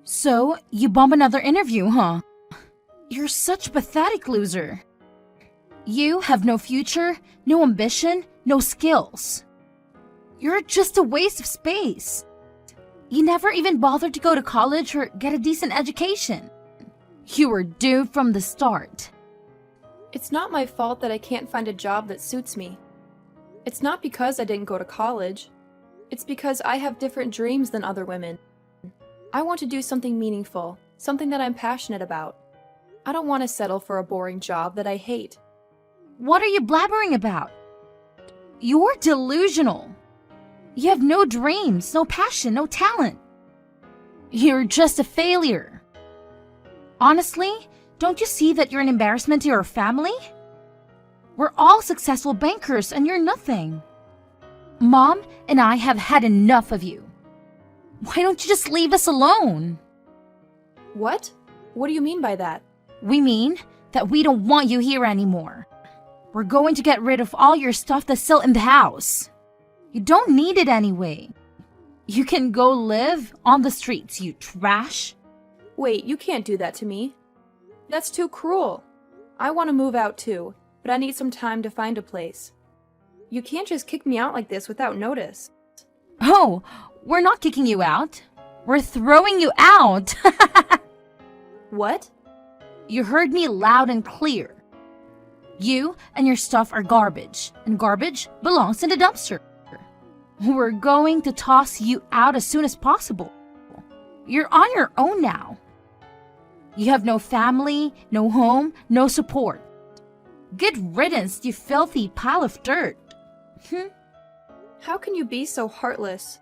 So, you bomb another interview, huh? You're such a pathetic loser. You have no future, no ambition, no skills. You're just a waste of space. You never even bothered to go to college or get a decent education. You were doomed from the start. It's not my fault that I can't find a job that suits me. It's not because I didn't go to college. It's because I have different dreams than other women. I want to do something meaningful, something that I'm passionate about. I don't want to settle for a boring job that I hate. What are you blabbering about? You're delusional. You have no dreams, no passion, no talent. You're just a failure. Honestly, don't you see that you're an embarrassment to your family? We're all successful bankers and you're nothing. Mom and I have had enough of you. Why don't you just leave us alone? What? What do you mean by that? We mean that we don't want you here anymore. We're going to get rid of all your stuff that's still in the house. You don't need it anyway. You can go live on the streets, you trash. Wait, you can't do that to me. That's too cruel. I want to move out too, but I need some time to find a place. You can't just kick me out like this without notice. Oh, we're not kicking you out. We're throwing you out. What? You heard me loud and clear. You and your stuff are garbage, and garbage belongs in the dumpster. We're going to toss you out as soon as possible. You're on your own now. You have no family, no home, no support. Good riddance, you filthy pile of dirt. How can you be so heartless?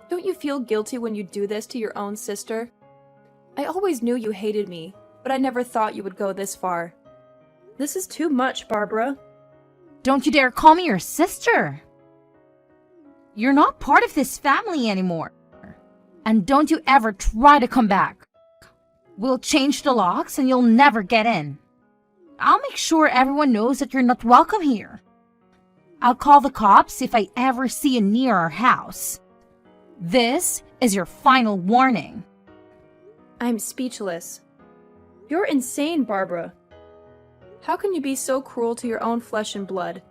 Don't you feel guilty when you do this to your own sister? I always knew you hated me, but I never thought you would go this far. This is too much, Barbara. Don't you dare call me your sister. You're not part of this family anymore. And don't you ever try to come back. We'll change the locks and you'll never get in. I'll make sure everyone knows that you're not welcome here. I'll call the cops if I ever see you near our house. This is your final warning. I'm speechless. You're insane, Barbara. How can you be so cruel to your own flesh and blood?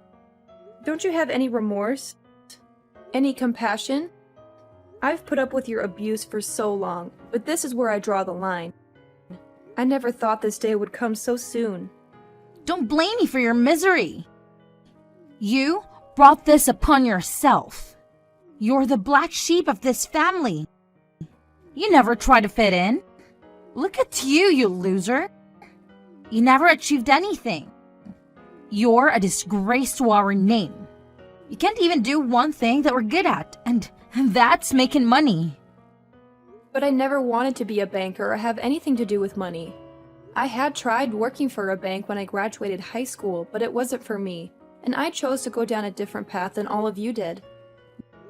Don't you have any remorse? Any compassion? I've put up with your abuse for so long, but this is where I draw the line. I never thought this day would come so soon. Don't blame me for your misery. You brought this upon yourself. You're the black sheep of this family. You never tried to fit in. Look at you, you loser. You never achieved anything. You're a disgrace to our name. You can't even do one thing that we're good at, and that's making money. But I never wanted to be a banker or have anything to do with money. I had tried working for a bank when I graduated high school, but it wasn't for me, and I chose to go down a different path than all of you did.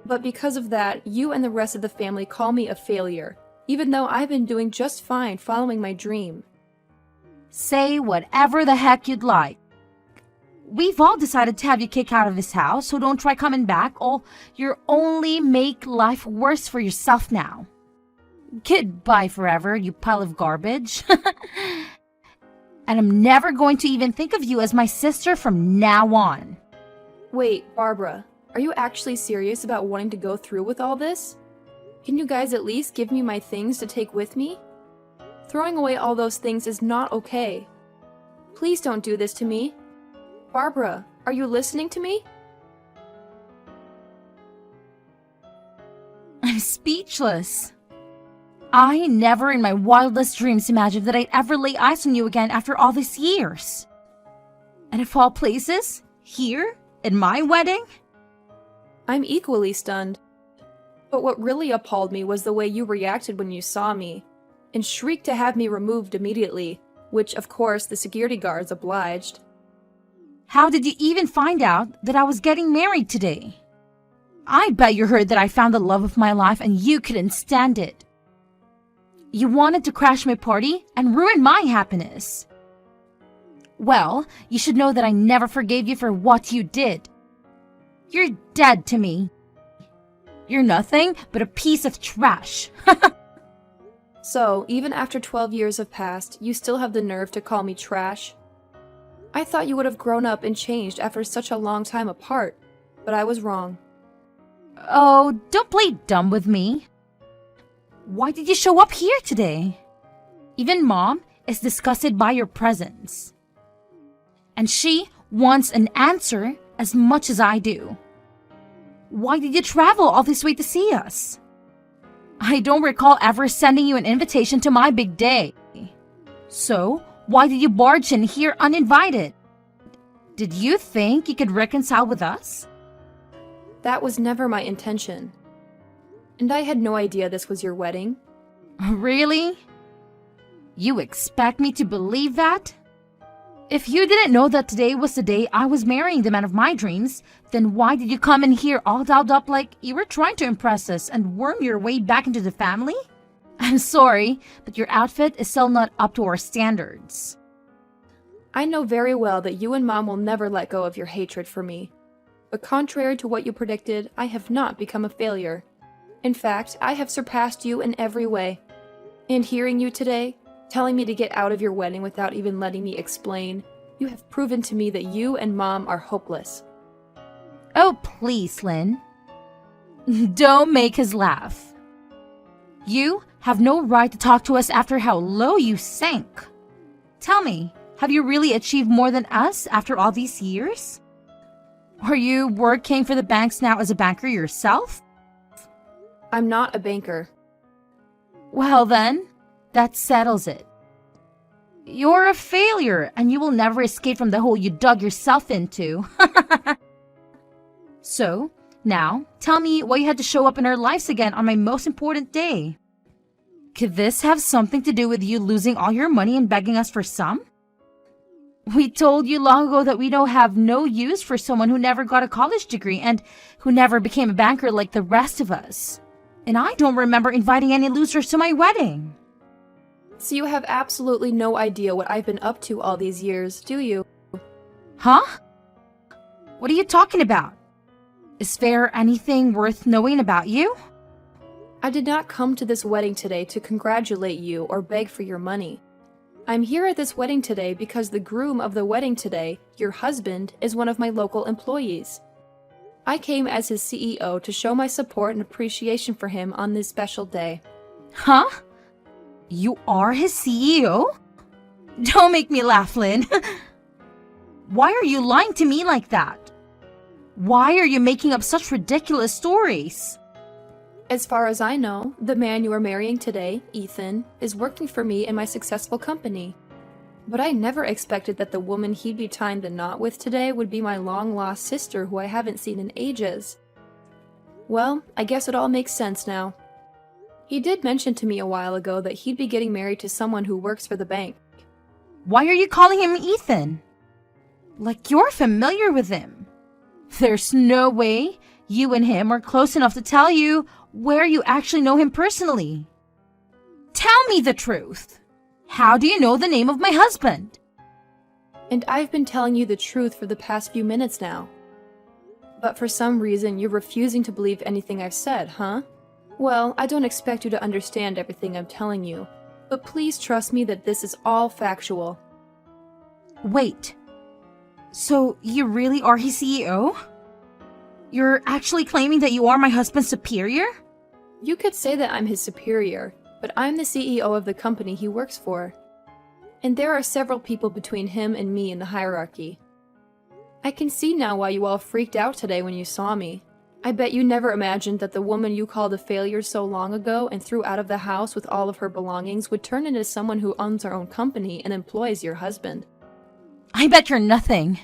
But because of that, you and the rest of the family call me a failure, even though I've been doing just fine following my dream. Say whatever the heck you'd like. We've all decided to have you kicked out of this house, so don't try coming back, or you'll only make life worse for yourself now. Goodbye forever, you pile of garbage. And I'm never going to even think of you as my sister from now on. Wait, Barbara, are you actually serious about wanting to go through with all this? Can you guys at least give me my things to take with me? Throwing away all those things is not okay. Please don't do this to me. Barbara, are you listening to me? I'm speechless. I never in my wildest dreams imagined that I'd ever lay eyes on you again after all these years. And of all places, here, at my wedding? I'm equally stunned. But what really appalled me was the way you reacted when you saw me, and shrieked to have me removed immediately, which of course the security guards obliged. How did you even find out that I was getting married today? I bet you heard that I found the love of my life and you couldn't stand it. You wanted to crash my party and ruin my happiness. Well, you should know that I never forgave you for what you did. You're dead to me. You're nothing but a piece of trash. So, even after 12 years have passed, you still have the nerve to call me trash? I thought you would have grown up and changed after such a long time apart, but I was wrong. Oh, don't play dumb with me. Why did you show up here today? Even Mom is disgusted by your presence. And she wants an answer as much as I do. Why did you travel all this way to see us? I don't recall ever sending you an invitation to my big day. So, why did you barge in here uninvited? Did you think you could reconcile with us? That was never my intention. And I had no idea this was your wedding. Really? You expect me to believe that? If you didn't know that today was the day I was marrying the man of my dreams, then why did you come in here all dolled up like you were trying to impress us and worm your way back into the family? I'm sorry, but your outfit is still not up to our standards. I know very well that you and Mom will never let go of your hatred for me. But contrary to what you predicted, I have not become a failure. In fact, I have surpassed you in every way. And hearing you today, telling me to get out of your wedding without even letting me explain, you have proven to me that you and Mom are hopeless. Oh, please, Lynn. Don't make us laugh. You have no right to talk to us after how low you sank. Tell me, have you really achieved more than us after all these years? Are you working for the banks now as a banker yourself? I'm not a banker. Well then, that settles it. You're a failure, and you will never escape from the hole you dug yourself into. So, now, tell me why you had to show up in our lives again on my most important day. Could this have something to do with you losing all your money and begging us for some? We told you long ago that we don't have no use for someone who never got a college degree and who never became a banker like the rest of us. And I don't remember inviting any losers to my wedding. So you have absolutely no idea what I've been up to all these years, do you? Huh? What are you talking about? Is there anything worth knowing about you? I did not come to this wedding today to congratulate you or beg for your money. I'm here at this wedding today because the groom of the wedding today, your husband, is one of my local employees. I came as his CEO to show my support and appreciation for him on this special day. Huh? You are his CEO? Don't make me laugh, Lynn. Why are you lying to me like that? Why are you making up such ridiculous stories? As far as I know, the man you are marrying today, Ethan, is working for me in my successful company. But I never expected that the woman he'd be tying the knot with today would be my long-lost sister who I haven't seen in ages. Well, I guess it all makes sense now. He did mention to me a while ago that he'd be getting married to someone who works for the bank. Why are you calling him Ethan? Like you're familiar with him. There's no way you and him are close enough to tell you where you actually know him personally. Tell me the truth. How do you know the name of my husband? And I've been telling you the truth for the past few minutes now. But for some reason, you're refusing to believe anything I've said, huh? Well, I don't expect you to understand everything I'm telling you, but please trust me that this is all factual. Wait. So you really are his CEO? You're actually claiming that you are my husband's superior? You could say that I'm his superior, but I'm the CEO of the company he works for. And there are several people between him and me in the hierarchy. I can see now why you all freaked out today when you saw me. I bet you never imagined that the woman you called a failure so long ago and threw out of the house with all of her belongings would turn into someone who owns her own company and employs your husband. I bet you're nothing.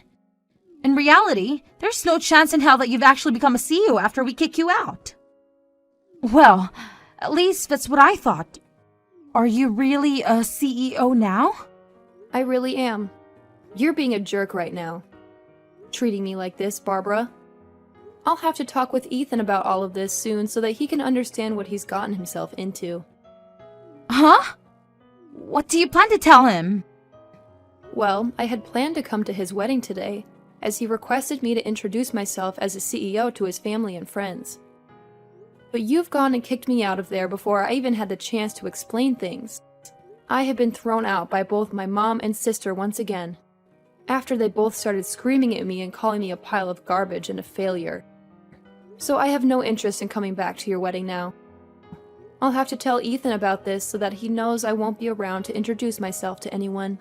In reality, there's no chance in hell that you've actually become a CEO after we kick you out. Well, at least that's what I thought. Are you really a CEO now? I really am. You're being a jerk right now. Treating me like this, Barbara. I'll have to talk with Ethan about all of this soon so that he can understand what he's gotten himself into. Huh? What do you plan to tell him? Well, I had planned to come to his wedding today, as he requested me to introduce myself as a CEO to his family and friends. But you've gone and kicked me out of there before I even had the chance to explain things. I have been thrown out by both my mom and sister once again, after they both started screaming at me and calling me a pile of garbage and a failure. So I have no interest in coming back to your wedding now. I'll have to tell Ethan about this so that he knows I won't be around to introduce myself to anyone.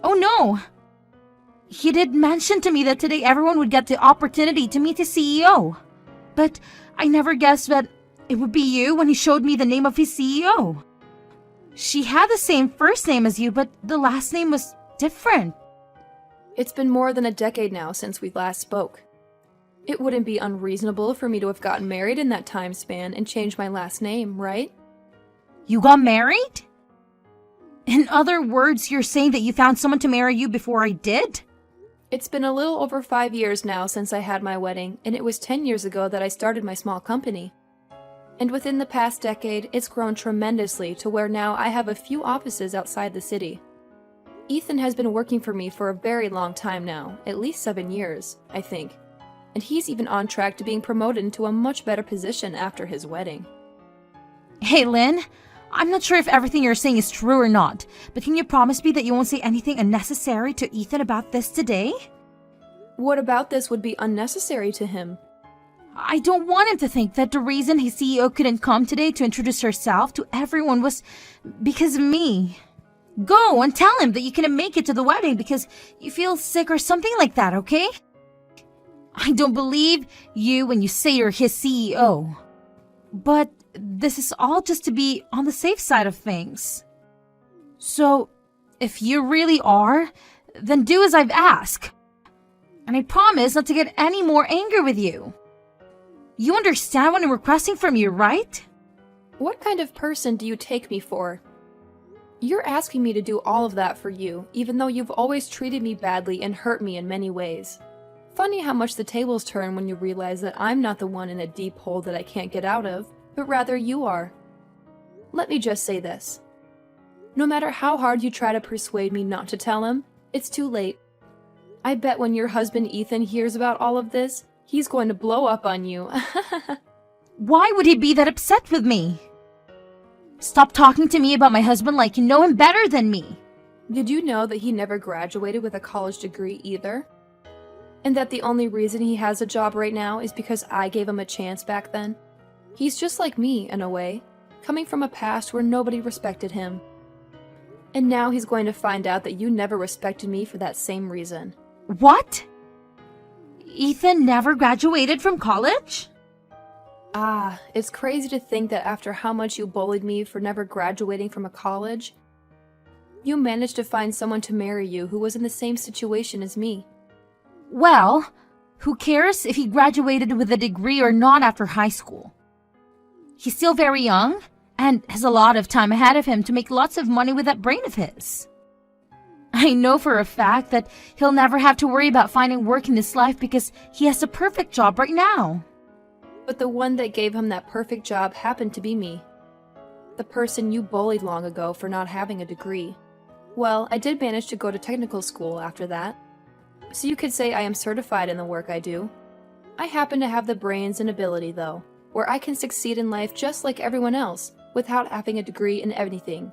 Oh no! He did mention to me that today everyone would get the opportunity to meet his CEO. But I never guessed that it would be you when he showed me the name of his CEO. She had the same first name as you, but the last name was different. It's been more than a decade now since we last spoke. It wouldn't be unreasonable for me to have gotten married in that time span and changed my last name, right? You got married? In other words, you're saying that you found someone to marry you before I did? It's been a little over 5 years now since I had my wedding, and it was 10 years ago that I started my small company. And within the past decade, it's grown tremendously to where now I have a few offices outside the city. Ethan has been working for me for a very long time now, at least 7 years, I think. And he's even on track to being promoted into a much better position after his wedding. Hey, Lynn, I'm not sure if everything you're saying is true or not, but can you promise me that you won't say anything unnecessary to Ethan about this today? What about this would be unnecessary to him? I don't want him to think that the reason his CEO couldn't come today to introduce herself to everyone was because of me. Go and tell him that you couldn't make it to the wedding because you feel sick or something like that, okay? I don't believe you when you say you're his CEO. But this is all just to be on the safe side of things. So, if you really are, then do as I've asked. And I promise not to get any more angry with you. You understand what I'm requesting from you, right? What kind of person do you take me for? You're asking me to do all of that for you, even though you've always treated me badly and hurt me in many ways. Funny how much the tables turn when you realize that I'm not the one in a deep hole that I can't get out of, but rather you are. Let me just say this. No matter how hard you try to persuade me not to tell him, it's too late. I bet when your husband Ethan hears about all of this, he's going to blow up on you. Why would he be that upset with me? Stop talking to me about my husband like you know him better than me. Did you know that he never graduated with a college degree either? And that the only reason he has a job right now is because I gave him a chance back then? He's just like me, in a way, coming from a past where nobody respected him. And now he's going to find out that you never respected me for that same reason. What? Ethan never graduated from college? Ah, it's crazy to think that after how much you bullied me for never graduating from a college, you managed to find someone to marry you who was in the same situation as me. Well, who cares if he graduated with a degree or not after high school? He's still very young and has a lot of time ahead of him to make lots of money with that brain of his. I know for a fact that he'll never have to worry about finding work in his life because he has the perfect job right now. But the one that gave him that perfect job happened to be me. The person you bullied long ago for not having a degree. Well, I did manage to go to technical school after that. So you could say I am certified in the work I do. I happen to have the brains and ability, though, where I can succeed in life just like everyone else, without having a degree in anything.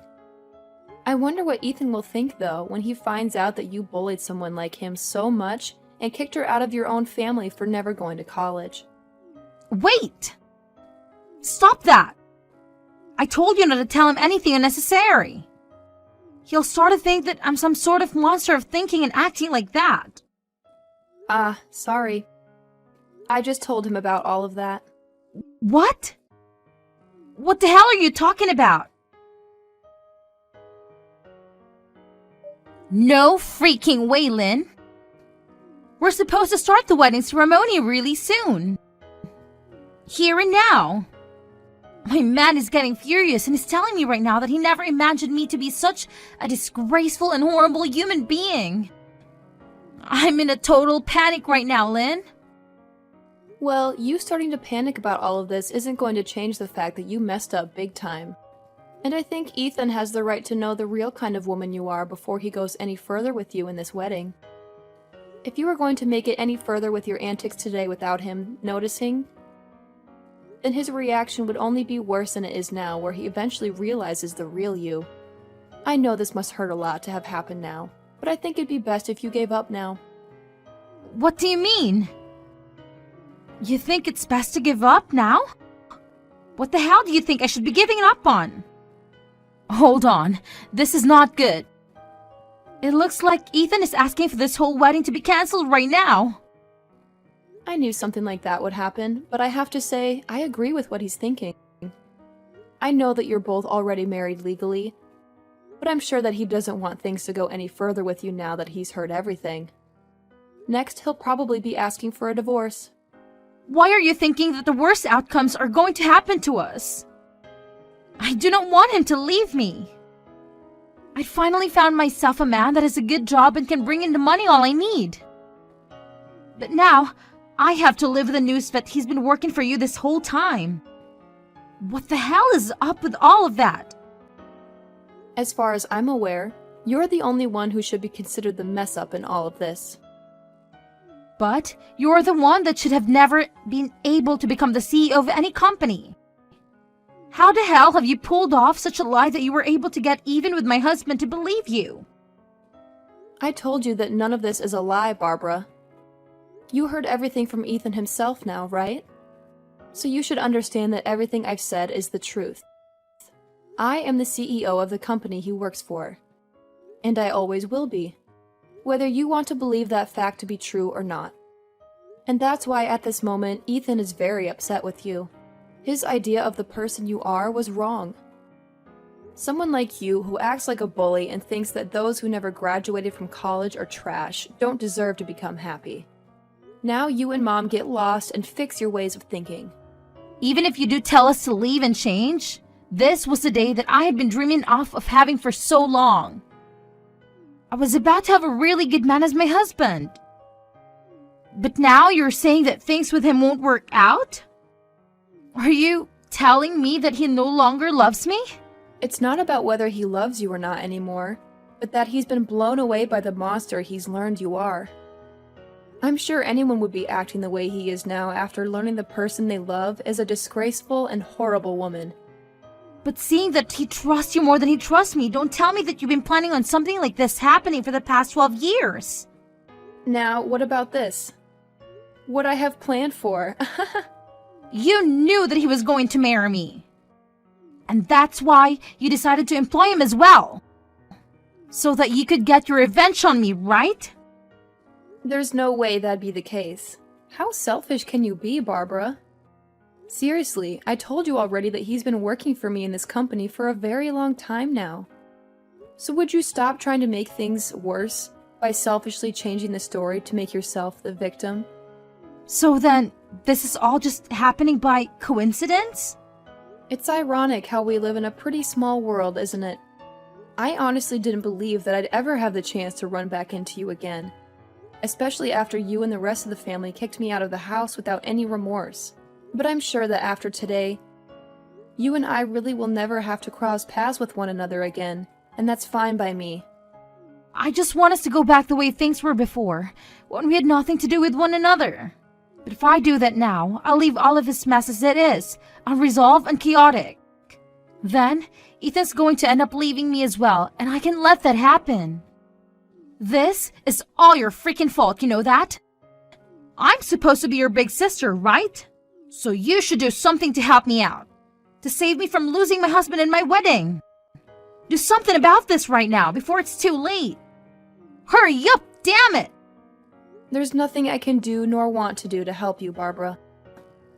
I wonder what Ethan will think, though, when he finds out that you bullied someone like him so much and kicked her out of your own family for never going to college. Wait! Stop that! I told you not to tell him anything unnecessary. He'll start to think that I'm some sort of monster of thinking and acting like that. Ah, sorry. I just told him about all of that. What? What the hell are you talking about? No freaking way, Lynn. We're supposed to start the wedding ceremony really soon. Here and now. My man is getting furious and is telling me right now that he never imagined me to be such a disgraceful and horrible human being. I'm in a total panic right now, Lynn. Well, you starting to panic about all of this isn't going to change the fact that you messed up big time. And I think Ethan has the right to know the real kind of woman you are before he goes any further with you in this wedding. If you were going to make it any further with your antics today without him noticing, then his reaction would only be worse than it is now, where he eventually realizes the real you. I know this must hurt a lot to have happened now, but I think it'd be best if you gave up now. What do you mean? You think it's best to give up now? What the hell do you think I should be giving up on? Hold on, this is not good. It looks like Ethan is asking for this whole wedding to be cancelled right now. I knew something like that would happen, but I have to say, I agree with what he's thinking. I know that you're both already married legally, but I'm sure that he doesn't want things to go any further with you now that he's heard everything. Next, he'll probably be asking for a divorce. Why are you thinking that the worst outcomes are going to happen to us? I do not want him to leave me. I finally found myself a man that has a good job and can bring in the money all I need. But now, I have to live with the news that he's been working for you this whole time. What the hell is up with all of that? As far as I'm aware, you're the only one who should be considered the mess-up in all of this. But you're the one that should have never been able to become the CEO of any company. How the hell have you pulled off such a lie that you were able to get even with my husband to believe you? I told you that none of this is a lie, Barbara. You heard everything from Ethan himself now, right? So you should understand that everything I've said is the truth. I am the CEO of the company he works for. And I always will be, whether you want to believe that fact to be true or not. And that's why at this moment, Ethan is very upset with you. His idea of the person you are was wrong. Someone like you who acts like a bully and thinks that those who never graduated from college are trash don't deserve to become happy. Now you and Mom get lost and fix your ways of thinking. Even if you do tell us to leave and change, this was the day that I had been dreaming of having for so long. I was about to have a really good man as my husband. But now you're saying that things with him won't work out? Are you telling me that he no longer loves me? It's not about whether he loves you or not anymore, but that he's been blown away by the monster he's learned you are. I'm sure anyone would be acting the way he is now after learning the person they love is a disgraceful and horrible woman. But seeing that he trusts you more than he trusts me, don't tell me that you've been planning on something like this happening for the past 12 years. Now, what about this? What I have planned for. You knew that he was going to marry me. And that's why you decided to employ him as well. So that you could get your revenge on me, right? There's no way that'd be the case. How selfish can you be, Barbara? Seriously, I told you already that he's been working for me in this company for a very long time now. So would you stop trying to make things worse by selfishly changing the story to make yourself the victim? So then, this is all just happening by coincidence? It's ironic how we live in a pretty small world, isn't it? I honestly didn't believe that I'd ever have the chance to run back into you again. Especially after you and the rest of the family kicked me out of the house without any remorse. But I'm sure that after today, you and I really will never have to cross paths with one another again, and that's fine by me. I just want us to go back the way things were before, when we had nothing to do with one another. But if I do that now, I'll leave all of this mess as it is, unresolved and chaotic. Then, Ethan's going to end up leaving me as well, and I can let that happen. This is all your freaking fault, you know that? I'm supposed to be your big sister, right? So you should do something to help me out. To save me from losing my husband and my wedding. Do something about this right now, before it's too late. Hurry up, damn it! There's nothing I can do nor want to do to help you, Barbara.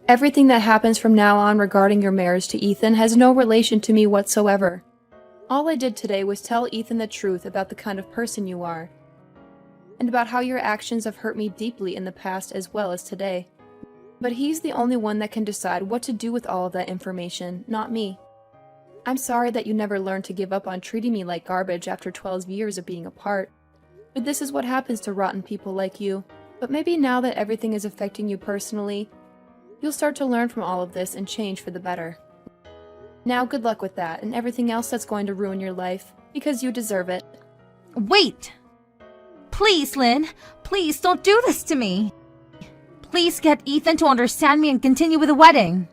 Everything that happens from now on regarding your marriage to Ethan has no relation to me whatsoever. All I did today was tell Ethan the truth about the kind of person you are, and about how your actions have hurt me deeply in the past as well as today. But he's the only one that can decide what to do with all of that information, not me. I'm sorry that you never learned to give up on treating me like garbage after 12 years of being apart. But this is what happens to rotten people like you. But maybe now that everything is affecting you personally, you'll start to learn from all of this and change for the better. Now, good luck with that and everything else that's going to ruin your life, because you deserve it. Wait! Please, Lynn, please don't do this to me. Please get Ethan to understand me and continue with the wedding.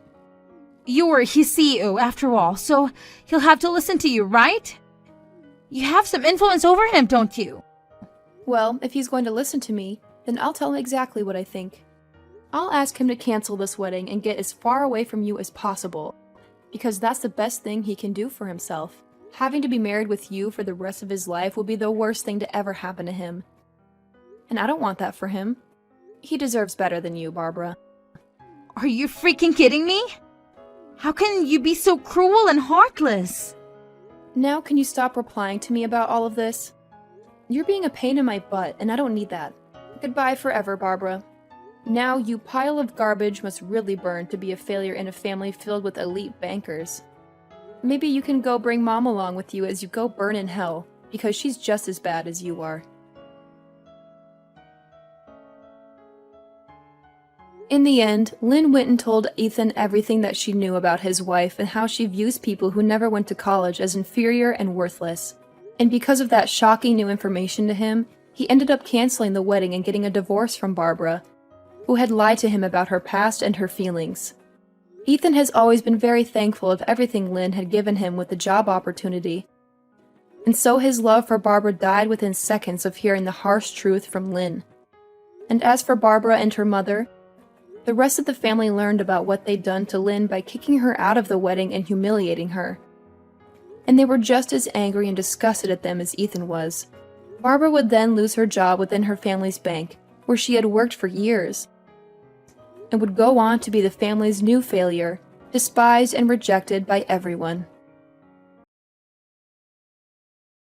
You're his CEO after all, so he'll have to listen to you, right? You have some influence over him, don't you? Well, if he's going to listen to me, then I'll tell him exactly what I think. I'll ask him to cancel this wedding and get as far away from you as possible, because that's the best thing he can do for himself. Having to be married with you for the rest of his life will be the worst thing to ever happen to him. And I don't want that for him. He deserves better than you, Barbara. Are you freaking kidding me? How can you be so cruel and heartless? Now can you stop replying to me about all of this? You're being a pain in my butt, and I don't need that. Goodbye forever, Barbara. Now you pile of garbage must really burn to be a failure in a family filled with elite bankers. Maybe you can go bring Mom along with you as you go burn in hell, because she's just as bad as you are. In the end, Lynn went and told Ethan everything that she knew about his wife and how she views people who never went to college as inferior and worthless. And because of that shocking new information to him, he ended up canceling the wedding and getting a divorce from Barbara, who had lied to him about her past and her feelings. Ethan has always been very thankful of everything Lynn had given him with the job opportunity. And so his love for Barbara died within seconds of hearing the harsh truth from Lynn. And as for Barbara and her mother, the rest of the family learned about what they'd done to Lynn by kicking her out of the wedding and humiliating her. And they were just as angry and disgusted at them as Ethan was. Barbara would then lose her job within her family's bank, where she had worked for years, and would go on to be the family's new failure, despised and rejected by everyone.